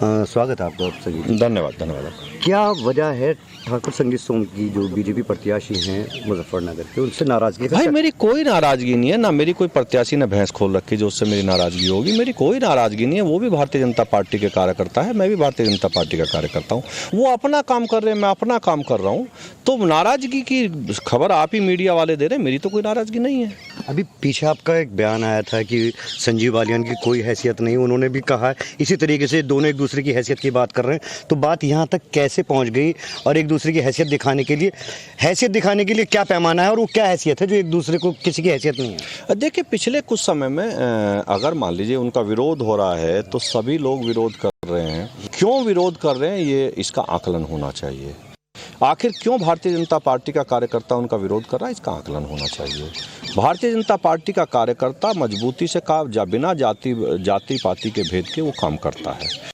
स्वागत है आपका संगीत। धन्यवाद धन्यवाद आपका। क्या वजह है ठाकुर संगीत सोम की जो बीजेपी प्रत्याशी हैं मुजफ्फरनगर के, उनसे नाराजगी? भाई मेरी कोई नाराजगी नहीं है, ना मेरी कोई प्रत्याशी ने भैंस खोल रखी जो उससे मेरी नाराजगी होगी। मेरी कोई नाराजगी नहीं है। वो भी भारतीय जनता पार्टी के कार्यकर्ता है, मैं भी भारतीय जनता पार्टी का कार्यकर्ता हूँ। वो अपना काम कर रहे हैं, मैं अपना काम कर रहा हूँ। तो नाराजगी की खबर आप ही मीडिया वाले दे रहे हैं, मेरी तो कोई नाराजगी नहीं है। अभी पीछे आपका एक बयान आया था कि संजीव बालियान की कोई हैसियत नहीं, उन्होंने भी कहा है इसी तरीके से दोनों एक दूसरे की हैसियत की बात कर रहे हैं। तो बात यहाँ तक कैसे पहुँच गई और एक दूसरे की हैसियत दिखाने के लिए क्या पैमाना है और वो क्या हैसियत है जो एक दूसरे को किसी की हैसियत नहीं है? देखिए पिछले कुछ समय में अगर मान लीजिए उनका विरोध हो रहा है तो सभी लोग विरोध कर रहे हैं। क्यों विरोध कर रहे हैं ये इसका आकलन होना चाहिए। आखिर क्यों भारतीय जनता पार्टी का कार्यकर्ता उनका विरोध कर रहा है, इसका आकलन होना चाहिए। भारतीय जनता पार्टी का कार्यकर्ता मजबूती से बिना जाति पाति के भेद के वो काम करता है।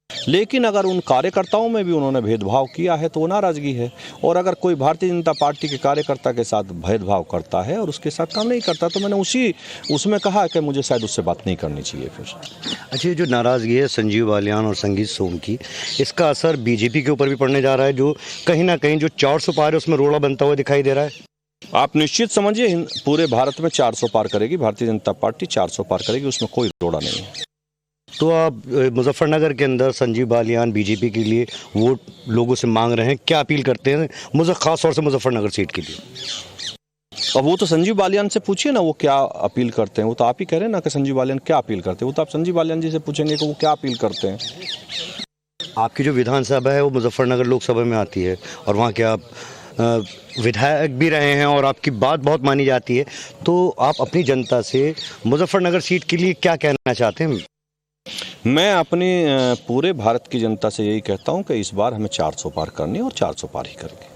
लेकिन अगर उन कार्यकर्ताओं में भी उन्होंने भेदभाव किया है तो वो नाराजगी है। और अगर कोई भारतीय जनता पार्टी के कार्यकर्ता के साथ भेदभाव करता है और उसके साथ काम नहीं करता तो मैंने उसमें कहा कि मुझे शायद उससे बात नहीं करनी चाहिए फिर। अच्छा, ये जो नाराजगी है संजीव बालियान और संगीत सोम की, इसका असर बीजेपी के ऊपर भी पड़ने जा रहा है, जो कहीं ना कहीं जो 400 पार है उसमें रोड़ा बनता हुआ दिखाई दे रहा है। आप निश्चित समझिए पूरे भारत में 400 पार करेगी भारतीय जनता पार्टी, 400 पार करेगी, उसमें कोई रोड़ा नहीं है। तो आप मुजफ्फरनगर के अंदर संजीव बालियान बीजेपी के लिए वोट लोगों से मांग रहे हैं, क्या अपील करते हैं खास तौर से मुजफ्फरनगर सीट के लिए? अब वो तो संजीव बालियान से पूछिए ना वो क्या अपील करते हैं। वो तो आप ही कह रहे हैं ना कि संजीव बालियान क्या अपील करते हैं। वो तो आप संजीव बालियान जी से पूछेंगे कि वो क्या अपील करते हैं। आपकी जो विधानसभा है वो मुजफ्फरनगर लोकसभा में आती है और वहाँ के आप विधायक भी रहे हैं और आपकी बात बहुत मानी जाती है। तो आप अपनी जनता से मुजफ्फरनगर सीट के लिए क्या कहना चाहते हैं? मैं अपनी पूरे भारत की जनता से यही कहता हूं कि इस बार हमें 400 पार करनी है और 400 पार ही करेंगे।